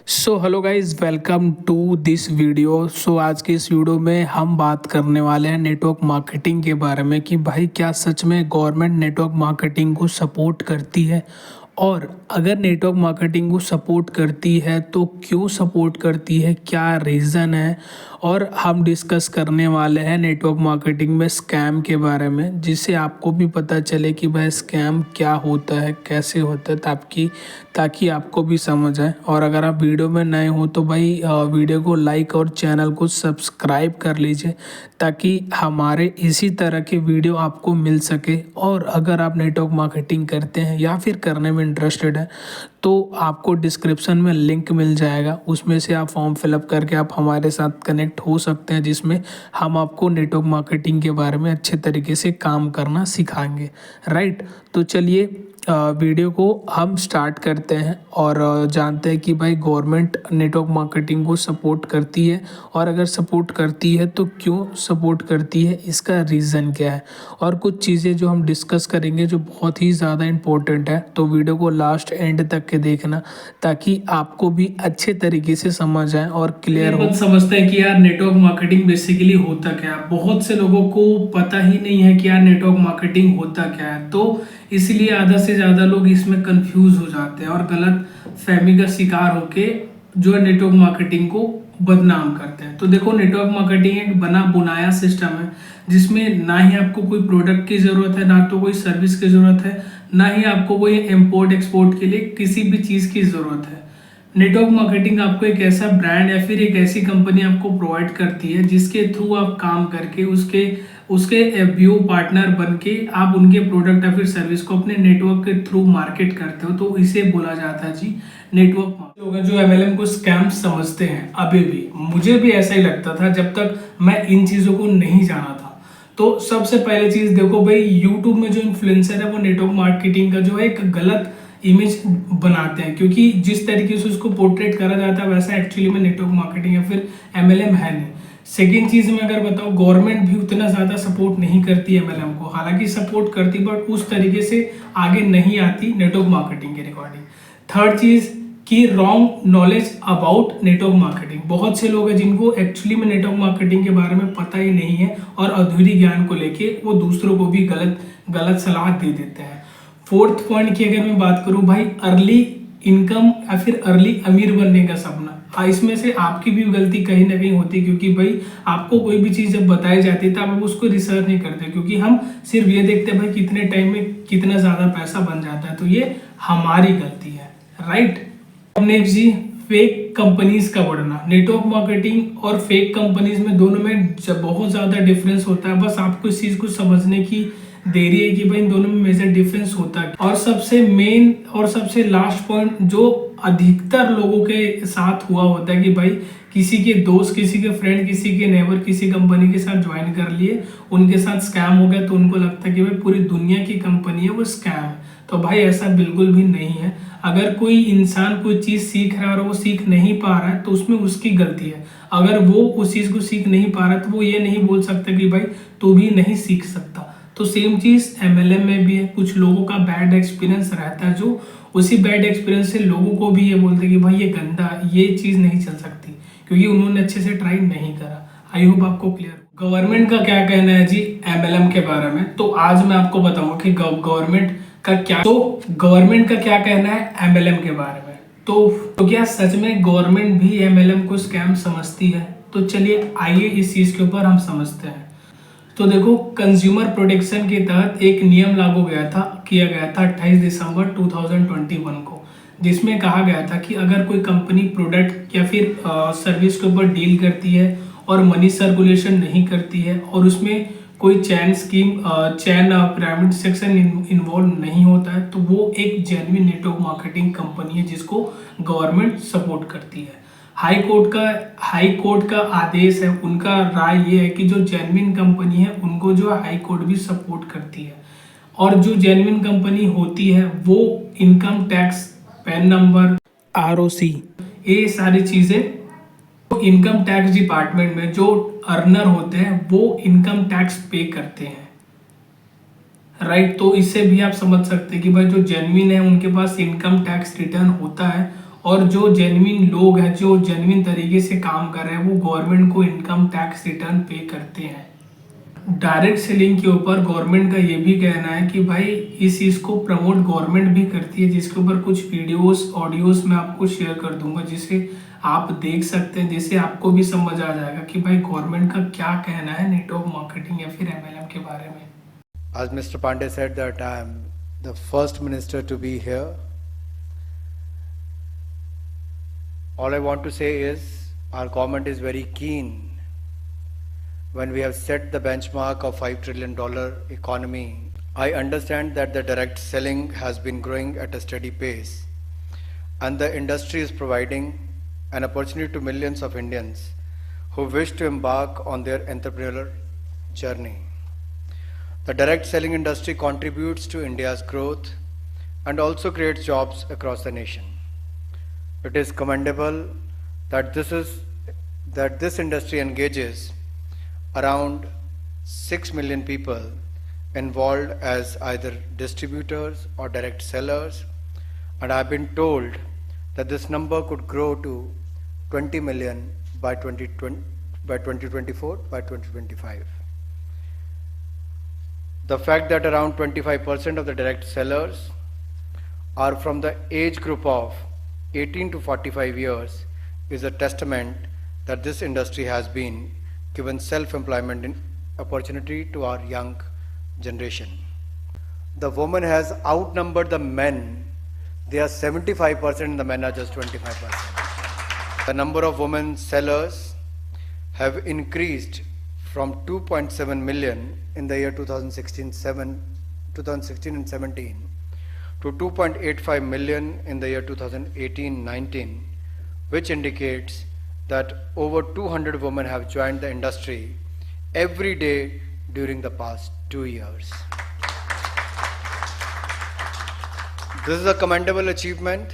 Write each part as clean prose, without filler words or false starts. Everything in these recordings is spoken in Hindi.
So hello guys, welcome to this video. आज के इस वीडियो में हम बात करने वाले हैं नेटवर्क मार्केटिंग के बारे में कि भाई क्या सच में गवर्नमेंट नेटवर्क मार्केटिंग को सपोर्ट करती है, और अगर नेटवर्क मार्केटिंग को सपोर्ट करती है तो क्यों सपोर्ट करती है, क्या रीज़न है। और हम डिस्कस करने वाले हैं नेटवर्क मार्केटिंग में स्कैम के बारे में, जिससे आपको भी पता चले कि भाई स्कैम क्या होता है, कैसे होता है, ताकि आपको भी समझ आए। और अगर आप वीडियो में नए हो तो भाई वीडियो को लाइक और चैनल को सब्सक्राइब कर लीजिए, ताकि हमारे इसी तरह के वीडियो आपको मिल सके। और अगर आप नेटवर्क मार्केटिंग करते हैं या फिर करने में इंटरेस्टेड है तो आपको डिस्क्रिप्शन में लिंक मिल जाएगा, उसमें से आप फॉर्म फिलअप करके आप हमारे साथ कनेक्ट हो सकते हैं, जिसमें हम आपको नेटवर्क मार्केटिंग के बारे में अच्छे तरीके से काम करना सिखाएंगे। राइट, तो चलिए वीडियो को हम स्टार्ट करते हैं और जानते हैं कि भाई गवर्नमेंट नेटवर्क मार्केटिंग को सपोर्ट करती है, और अगर सपोर्ट करती है तो क्यों सपोर्ट करती है, इसका रीज़न क्या है। और कुछ चीज़ें जो हम डिस्कस करेंगे जो बहुत ही ज़्यादा इम्पोर्टेंट है, तो वीडियो को लास्ट एंड तक के देखना, ताकि आपको भी अच्छे तरीके से समझ आए और क्लियर हो। समझते हैं कि यार नेटवर्क मार्केटिंग बेसिकली होता क्या है। बहुत से लोगों को पता ही नहीं है कि यार नेटवर्क मार्केटिंग होता क्या है, तो इसलिए आधा से ज़्यादा लोग इसमें कंफ्यूज हो जाते हैं और गलत फहमी का शिकार होके जो है नेटवर्क मार्केटिंग को बदनाम करते हैं। तो देखो, नेटवर्क मार्केटिंग एक बना बुनाया सिस्टम है, जिसमें ना ही आपको कोई प्रोडक्ट की ज़रूरत है, ना तो कोई सर्विस की ज़रूरत है, ना ही आपको कोई इम्पोर्ट एक्सपोर्ट के लिए किसी भी चीज़ की ज़रूरत है। नेटवर्क मार्केटिंग आपको एक ऐसा ब्रांड या फिर एक ऐसी कंपनी आपको प्रोवाइड करती है, जिसके थ्रू आप काम करके उसके उसके व्यू पार्टनर बन के आप उनके प्रोडक्ट या फिर सर्विस को अपने नेटवर्क के थ्रू मार्केट करते हो। तो इसे बोला जाता है जी नेटवर्क। लोग जो एमएलएम को स्कैम समझते हैं, अभी भी मुझे भी ऐसा ही लगता था जब तक मैं इन चीज़ों को नहीं जाना था। तो सबसे पहले चीज़ देखो भाई, यूट्यूब में जो इन्फ्लुएंसर है वो नेटवर्क मार्केटिंग का जो है एक गलत इमेज बनाते हैं, क्योंकि जिस तरीके से उसको पोर्ट्रेट करा जाता है वैसा एक्चुअली में नेटवर्क मार्केटिंग या फिर एमएलएम है नहीं। सेकेंड चीज़ में अगर बताओ, गवर्नमेंट भी उतना ज़्यादा सपोर्ट नहीं करती एमएलएम को, हालांकि सपोर्ट करती बट उस तरीके से आगे नहीं आती नेटवर्क मार्केटिंग के रिकॉर्डिंग। थर्ड चीज़ कि wrong knowledge about network marketing. बहुत से लोग हैं जिनको एक्चुअली में नेटवर्क मार्केटिंग के बारे में पता ही नहीं है, और अधूरी ज्ञान को लेके वो दूसरों को भी गलत सलाह दे देते हैं। फोर्थ पॉइंट की अगर मैं बात करूं भाई, अर्ली इनकम या फिर अर्ली अमीर बनने का सपना। इसमें से आपकी भी गलती कहीं ना कहीं होती है, क्योंकि भाई आपको कोई भी चीज़ जब बताई जाती है तो आप उसको रिसर्च नहीं करते, क्योंकि हम सिर्फ ये देखते हैं भाई कितने टाइम में कितना ज़्यादा पैसा बन जाता है। तो ये हमारी गलती है। राइट, नेक्स्ट जी, फेक कंपनीज का बढ़ना। नेटवर्क मार्केटिंग और फेक कंपनीज में दोनों में बहुत ज़्यादा डिफरेंस होता है। बस आपको इस चीज़ को समझने की देरी है कि भाई इन दोनों में मेजर डिफरेंस होता है। और सबसे मेन और सबसे लास्ट पॉइंट जो अधिकतर लोगों के साथ हुआ होता है कि भाई किसी के दोस्त, किसी के फ्रेंड, किसी के नेबर किसी कंपनी के साथ ज्वाइन कर लिए, उनके साथ स्कैम हो गया, तो उनको लगता है कि भाई पूरी दुनिया की कंपनी है वो स्कैम है। तो भाई ऐसा बिल्कुल भी नहीं है। अगर कोई इंसान कोई चीज़ सीख रहा है और वो सीख नहीं पा रहा है तो उसमें उसकी गलती है। अगर वो उस चीज़ को सीख नहीं पा रहा है तो वो ये नहीं बोल सकता कि भाई तू भी नहीं सीख सकता। तो सेम चीज़ एमएलएम में भी है। कुछ लोगों का बैड एक्सपीरियंस रहता है, जो उसी बैड एक्सपीरियंस से लोगों को भी ये बोलते कि भाई ये गंदा, ये चीज़ नहीं चल सकती, क्योंकि उन्होंने अच्छे से ट्राई नहीं करा। आई होप आपको क्लियर। गवर्नमेंट का क्या कहना है जी एमएलएम के बारे में, तो आज मैं आपको बताऊंगा कि गवर्नमेंट का क्या कहना है एमएलएम के बारे में। तो क्या सच में गवर्नमेंट भी एमएलएम को स्कैम समझती है? तो चलिए आइए इस चीज़ के ऊपर हम समझते हैं। तो देखो, कंज्यूमर प्रोटेक्शन के तहत एक नियम लागू किया गया था 28 दिसंबर 2021 को, जिसमें कहा गया था कि अगर कोई कंपनी प्रोडक्ट या फिर सर्विस के ऊपर डील करती है और मनी सर्कुलेशन नहीं करती है, और उसमें कोई चैन पिरामिड सेक्शन इन्वॉल्व नहीं होता है, तो वो एक जेन्युइन नेटवर्क मार्केटिंग कंपनी है जिसको गवर्नमेंट सपोर्ट करती है। हाई कोर्ट का आदेश है, उनका राय ये है कि जो जेन्युइन कंपनी है उनको जो हाई कोर्ट भी सपोर्ट करती है। और जो जेन्युइन कंपनी होती है वो income tax, pan number, ROC, ये सारी चीज़ें इनकम टैक्स डिपार्टमेंट में जो अर्नर होते हैं वो इनकम टैक्स पे करते हैं। राइट, तो इससे भी आप समझ सकते हैं कि भाई जो जेन्युइन है उनके पास इनकम टैक्स रिटर्न होता है, और जो जेन्युइन लोग हैं, जो जेन्युइन तरीके से काम कर रहे हैं, वो गवर्नमेंट को इनकम टैक्स रिटर्न पे करते हैं। डायरेक्ट सेलिंग के ऊपर गवर्नमेंट का ये भी कहना है कि भाई इस चीज़ को प्रमोट गवर्नमेंट भी करती है, जिसके ऊपर कुछ वीडियोस ऑडियोस मैं आपको शेयर कर दूंगा, जिसे आप देख सकते हैं, जिससे आपको भी समझ आ जाएगा कि भाई गवर्नमेंट का क्या कहना है नेटवर्क मार्केटिंग या फिर एमएलएम के बारे में। As Mr. Pandey said that I am the first minister to be here. All I want to say is our government is very keen. When we have set the benchmark of $5 trillion economy, I understand that the direct selling has been growing at a steady pace, and the industry is providing an opportunity to millions of Indians who wish to embark on their entrepreneurial journey. The direct selling industry contributes to India's growth and also creates jobs across the nation. It is commendable that this industry engages around 6 million people involved as either distributors or direct sellers, and I have been told that this number could grow to 20 million by 2024, by 2025. The fact that around 25% of the direct sellers are from the age group of 18 to 45 years is a testament that this industry has been given self-employment opportunity to our young generation. The woman has outnumbered the men. They are 75% and the men are just 25%. The number of women sellers have increased from 2.7 million in the year 2016 and 17 to 2.85 million in the year 2018-19, which indicates that over 200 women have joined the industry every day during the past 2 years. This is a commendable achievement,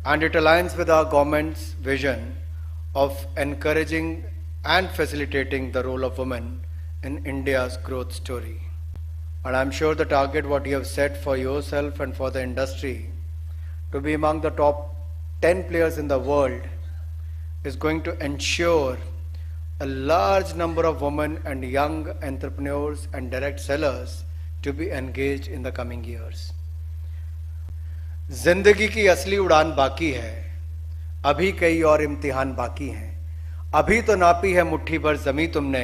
and it aligns with our government's vision of encouraging and facilitating the role of women in India's growth story. And I'm sure the target what you have set for yourself and for the industry to be among the top 10 players in the world is going to ensure a large number of women and young entrepreneurs and direct sellers to be engaged in the coming years. जिंदगी की असली उड़ान बाकी है, अभी कई और इम्तिहान बाकी हैं, अभी तो नापी है मुट्ठी भर जमी तुमने,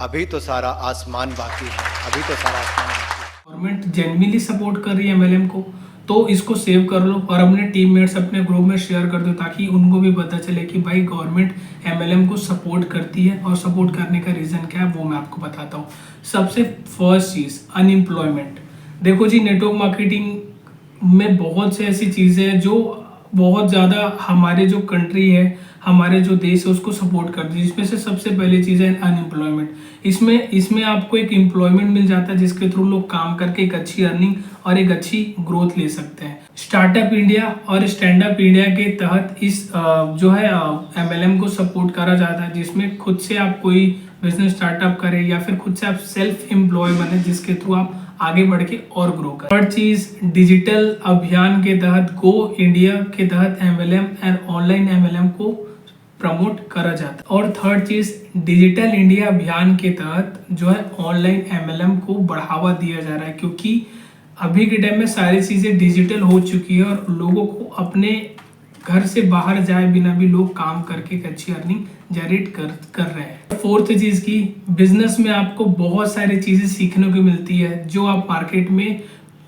अभी तो सारा आसमान बाकी है, अभी तो सारा आसमान बाकी है। गवर्नमेंट जेन्युइनली सपोर्ट कर रही है एमएलएम को, तो इसको सेव कर लो और अपने टीममेट्स अपने ग्रुप में शेयर कर दो, ताकि उनको भी पता चले कि भाई गवर्नमेंट एमएलएम को सपोर्ट करती है। और सपोर्ट करने का रीज़न क्या है वो मैं आपको बताता हूँ। सबसे फर्स्ट चीज़ अनएम्प्लॉयमेंट। देखो जी, नेटवर्क मार्केटिंग में बहुत से ऐसी चीज़ें हैं जो बहुत ज़्यादा हमारे जो कंट्री है, हमारे जो देश है उसको सपोर्ट करती है। जिसमें से सबसे पहली चीज़ है अनएम्प्लॉयमेंट। इसमें आपको एक एम्प्लॉयमेंट मिल जाता है जिसके थ्रू लोग काम करके एक अच्छी अर्निंग और एक अच्छी ग्रोथ ले सकते हैं। स्टार्टअप इंडिया और स्टैंड अप इंडिया के तहत इस जो है एमएलएम को सपोर्ट करा जाता है, जिसमें खुद से आप कोई बिजनेस स्टार्टअप करें या फिर खुद से आप सेल्फ एम्प्लॉय बने, जिसके थ्रू आप आगे बढ़ के और ग्रो करें। थर्ड चीज, डिजिटल अभियान के तहत गो इंडिया के तहत एमएलएम एंड ऑनलाइन एमएलएम को प्रमोट करा जाता है। और थर्ड चीज, डिजिटल इंडिया अभियान के तहत जो है ऑनलाइन एमएलएम को बढ़ावा दिया जा रहा है, क्योंकि अभी के टाइम में सारी चीजें डिजिटल हो चुकी है और लोगों को अपने घर से बाहर जाए बिना भी लोग काम करके एक अच्छी अर्निंग जनरेट कर रहे हैं। फोर्थ चीज की, बिजनेस में आपको बहुत सारी चीजें सीखने को मिलती है।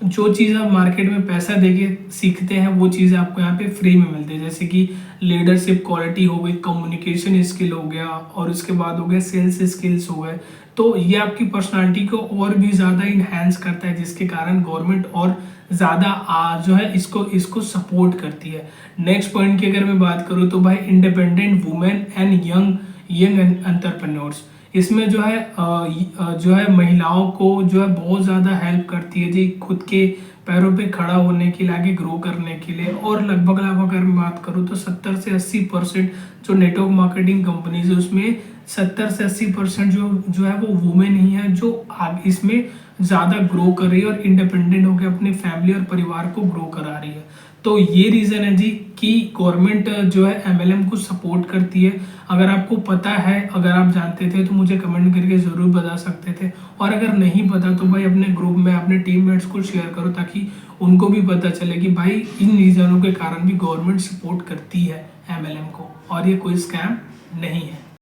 जो चीज़ आप मार्केट में पैसा देके सीखते हैं वो चीज़ें आपको यहाँ पे फ्री में मिलती है। जैसे कि लीडरशिप क्वालिटी हो गई, कम्युनिकेशन स्किल हो गया, और उसके बाद हो गया सेल्स स्किल्स हो गए। तो ये आपकी पर्सनालिटी को और भी ज़्यादा इन्हेंस करता है, जिसके कारण गवर्नमेंट और ज़्यादा जो है इसको सपोर्ट करती है। नेक्स्ट पॉइंट की अगर मैं बात करूँ तो भाई independent women and young entrepreneurs. इसमें जो है महिलाओं को जो है बहुत ज़्यादा हेल्प करती है जी, खुद के पैरों पे खड़ा होने के लिए, आगे ग्रो करने के लिए। और लगभग अगर मैं बात करूँ तो 70 से 80% जो नेटवर्क मार्केटिंग कंपनीज है उसमें 70 से 80% जो है वो वुमेन ही है जो इसमें ज़्यादा ग्रो कर रही है और इंडिपेंडेंट होकर अपने फैमिली और परिवार को ग्रो करा रही है। तो ये रीज़न है जी कि गवर्नमेंट जो है MLM को सपोर्ट करती है। अगर आपको पता है, अगर आप जानते थे तो मुझे कमेंट करके ज़रूर बता सकते थे, और अगर नहीं पता तो भाई अपने ग्रुप में अपने टीममेट्स को शेयर करो ताकि उनको भी पता चले कि भाई इन रीज़नों के कारण भी गवर्नमेंट सपोर्ट करती है MLM को और ये कोई स्कैम नहीं है।